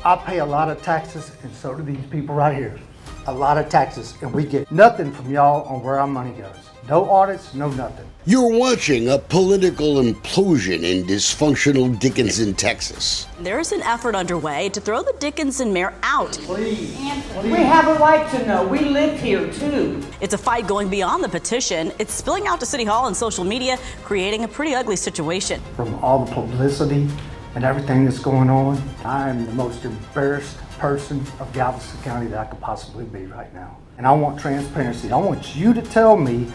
I pay a lot of taxes, and so do these people right here. A lot of taxes, and we get nothing from y'all on where our money goes. No audits, no nothing. You're watching a political implosion in dysfunctional Dickinson, Texas. There's an effort underway to throw the Dickinson mayor out. Please. We have a right to know. We live here too. It's a fight going beyond the petition. It's spilling out to City Hall and social media, creating a pretty ugly situation. From all the publicity and everything that's going on, I am the most embarrassed person of Galveston County that I could possibly be right now. And I want transparency. I want you to tell me,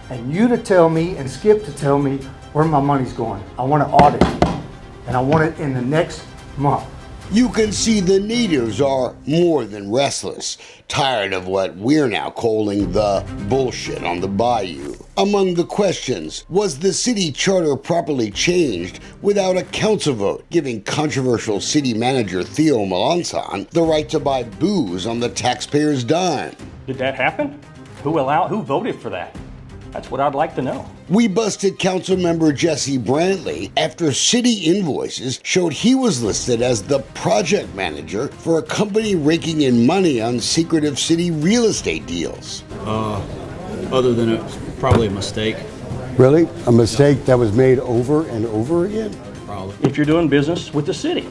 and you to tell me, and Skip to tell me where my money's going. I want to audit, and I want it in the next month. You can see the natives are more than restless, tired of what we're now calling the bullshit on the bayou. Among the questions, was the city charter properly changed without a council vote, giving controversial city manager Theo Melanson the right to buy booze on the taxpayer's dime? Did that happen? Who voted for that? That's what I'd like to know. We busted council member Jesse Brantley after city invoices showed he was listed as the project manager for a company raking in money on secretive city real estate deals. Other than it's probably a mistake. Really? A mistake that was made over and over again? Probably. If you're doing business with the city,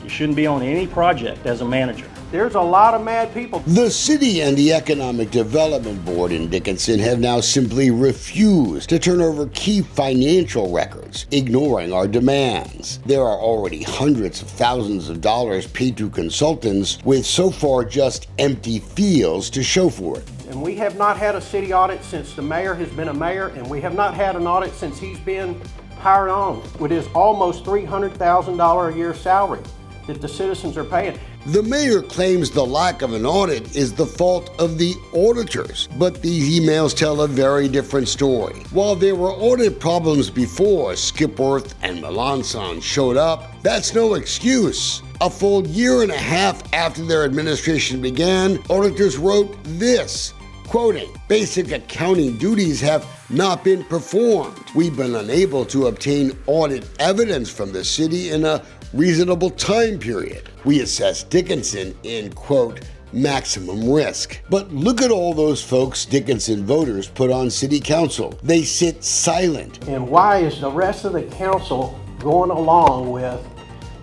you shouldn't be on any project as a manager. There's a lot of mad people. The city and the Economic Development Board in Dickinson have now simply refused to turn over key financial records, ignoring our demands. There are already hundreds of thousands of dollars paid to consultants with so far just empty fields to show for it. And we have not had a city audit since the mayor has been a mayor, and we have not had an audit since he's been hired on with his almost $300,000 a year salary that the citizens are paying. The mayor claims the lack of an audit is the fault of the auditors, but these emails tell a very different story. While there were audit problems before Skipworth and Melanson showed up, that's no excuse. A full year and a half after their administration began, auditors wrote this, quoting, "Basic accounting duties have not been performed. We've been unable to obtain audit evidence from the city in a reasonable time period. We assess Dickinson in, quote, maximum risk." But look at all those folks Dickinson voters put on city council. They sit silent. And why is the rest of the council going along with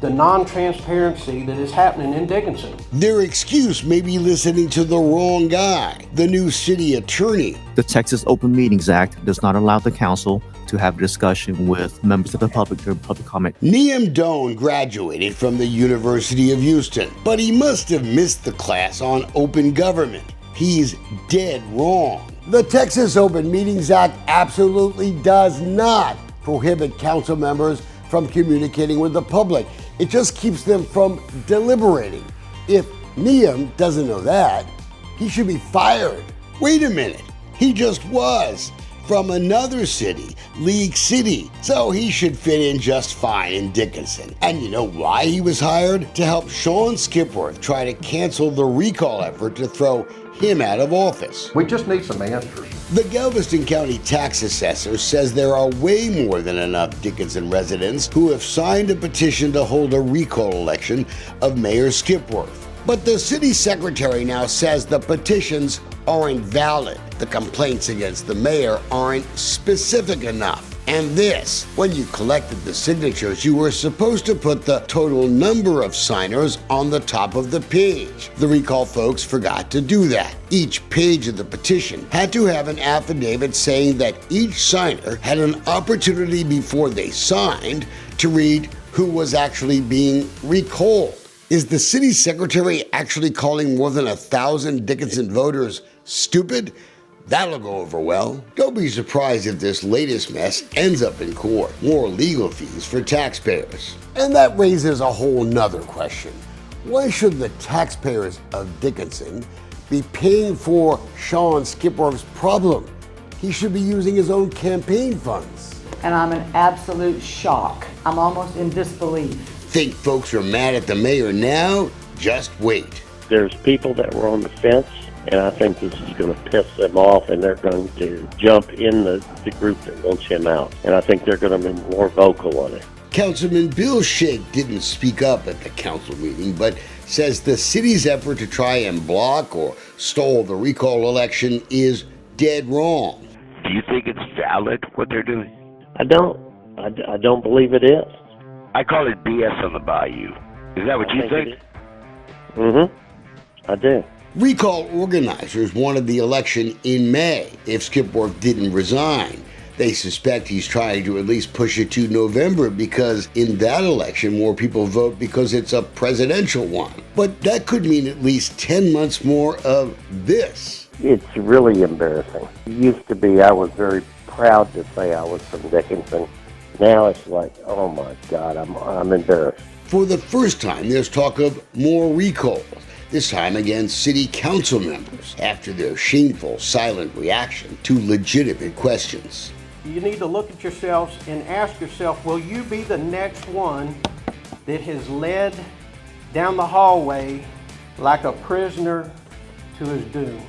the non-transparency that is happening in Dickinson? Their excuse may be listening to the wrong guy, the new city attorney. The Texas Open Meetings Act does not allow the council to have a discussion with members of the public during public comment. Neam Doan graduated from the University of Houston, but he must have missed the class on open government. He's dead wrong. The Texas Open Meetings Act absolutely does not prohibit council members from communicating with the public. It just keeps them from deliberating. If Neam doesn't know that, he should be fired. Wait a minute, he just was. From another city, League City, so he should fit in just fine in Dickinson. And you know why he was hired? To help Sean Skipworth try to cancel the recall effort to throw him out of office. We just need some answers. The Galveston County tax assessor says there are way more than enough Dickinson residents who have signed a petition to hold a recall election of Mayor Skipworth. But the city secretary now says the petitions aren't valid. The complaints against the mayor aren't specific enough. And this, when you collected the signatures, you were supposed to put the total number of signers on the top of the page. The recall folks forgot to do that. Each page of the petition had to have an affidavit saying that each signer had an opportunity before they signed to read who was actually being recalled. Is the city secretary actually calling more than 1,000 Dickinson voters stupid? That'll go over well. Don't be surprised if this latest mess ends up in court. More legal fees for taxpayers. And that raises a whole nother question. Why should the taxpayers of Dickinson be paying for Sean Skipworth's problem? He should be using his own campaign funds. And I'm in absolute shock. I'm almost in disbelief. Think folks are mad at the mayor now? Just wait. There's people that were on the fence, and I think this is going to piss them off, and they're going to jump in the group that wants him out. And I think they're going to be more vocal on it. Councilman BULLSHIT didn't speak up at the council meeting, but says the city's effort to try and block or stall the recall election is dead wrong. Do you think it's valid what they're doing? I don't. I don't believe it is. I call it BS on the Bayou. Is that what you think? I do. Recall organizers wanted the election in May if Skipworth didn't resign. They suspect he's trying to at least push it to November because in that election more people vote because it's a presidential one. But that could mean at least 10 months more of this. It's really embarrassing. It used to be I was very proud to say I was from Dickinson. Now it's like, oh my God, I'm embarrassed. For the first time, there's talk of more recalls, this time against city council members, after their shameful, silent reaction to legitimate questions. You need to look at yourselves and ask yourself, will you be the next one that has led down the hallway like a prisoner to his doom?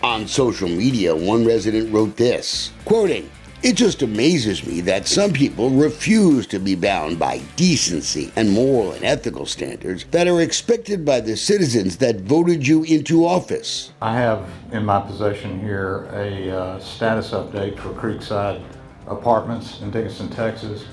On social media, one resident wrote this, quoting, "It just amazes me that some people refuse to be bound by decency and moral and ethical standards that are expected by the citizens that voted you into office." I have in my possession here a status update for Creekside Apartments in Dickinson, Texas.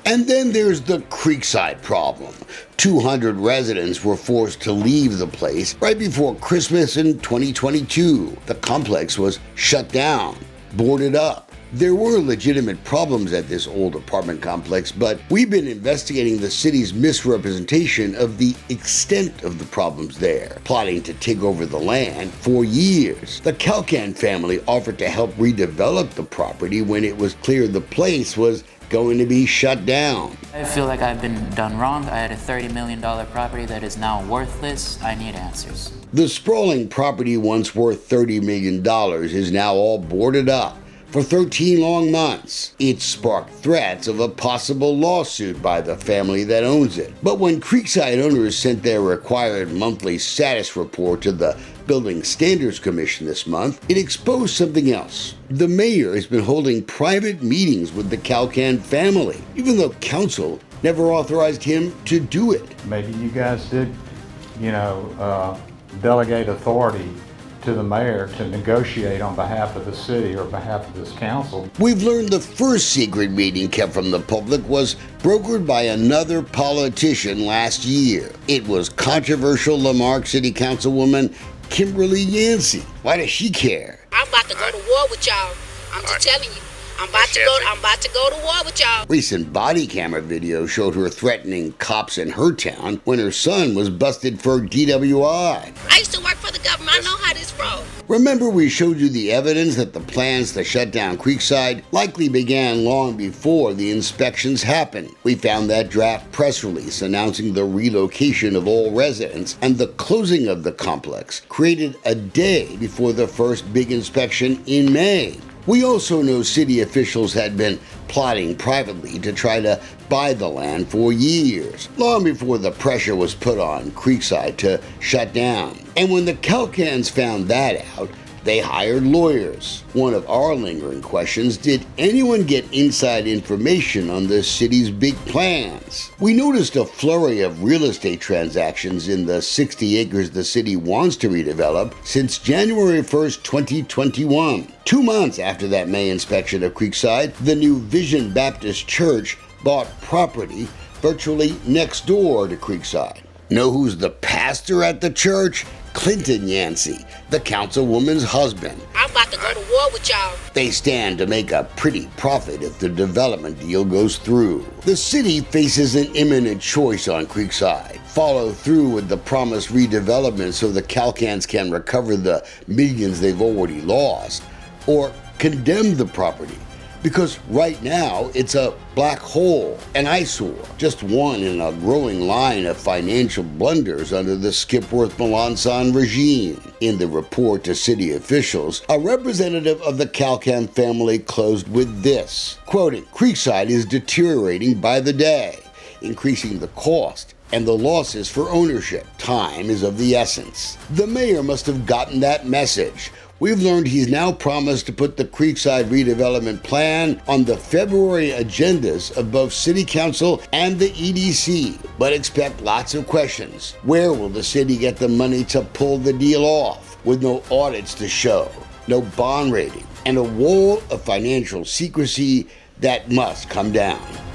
And then there's the Creekside problem. 200 residents were forced to leave the place right before Christmas in 2022. The complex was shut down, boarded up. There were legitimate problems at this old apartment complex, but we've been investigating the city's misrepresentation of the extent of the problems there, plotting to take over the land for years. The Calcan family offered to help redevelop the property when it was clear the place was going to be shut down. I feel like I've been done wrong. I had a $30 million property that is now worthless. I need answers. The sprawling property once worth $30 million is now all boarded up for 13 long months. It sparked threats of a possible lawsuit by the family that owns it. But when Creekside owners sent their required monthly status report to the Building Standards Commission this month, it exposed something else. The mayor has been holding private meetings with the Calcan family, even though council never authorized him to do it. Maybe you guys did, delegate authority to the mayor to negotiate on behalf of the city or behalf of this council. We've learned the first secret meeting kept from the public was brokered by another politician last year. It was controversial Lamarck City Councilwoman Kimberly Yancey. Why does she care? I'm about to go to war with y'all. I'm just telling you. I'm about to go to war with y'all. Recent body camera video showed her threatening cops in her town when her son was busted for DWI. I used to work for the government. I know how this rolls. Remember we showed you the evidence that the plans to shut down Creekside likely began long before the inspections happened. We found that draft press release announcing the relocation of all residents and the closing of the complex, created a day before the first big inspection in May. We also know city officials had been plotting privately to try to buy the land for years, long before the pressure was put on Creekside to shut down. And when the Calcans found that out, they hired lawyers. One of our lingering questions, did anyone get inside information on the city's big plans? We noticed a flurry of real estate transactions in the 60 acres the city wants to redevelop since January 1st, 2021. 2 months after that May inspection of Creekside, the new Vision Baptist Church bought property virtually next door to Creekside. Know who's the pastor at the church? Clinton Yancey, the councilwoman's husband. I'm about to go to war with y'all. They stand to make a pretty profit if the development deal goes through. The city faces an imminent choice on Creekside. Follow through with the promised redevelopment so the Calcans can recover the millions they've already lost, or condemn the property. Because right now, it's a black hole, an eyesore, just one in a growing line of financial blunders under the Skipworth Melanson regime. In the report to city officials, a representative of the Calcan family closed with this, quoting, "Creekside is deteriorating by the day, increasing the cost and the losses for ownership. Time is of the essence." The mayor must have gotten that message. We've learned he's now promised to put the Creekside redevelopment plan on the February agendas of both City Council and the EDC, but expect lots of questions. Where will the city get the money to pull the deal off with no audits to show, no bond rating, and a wall of financial secrecy that must come down?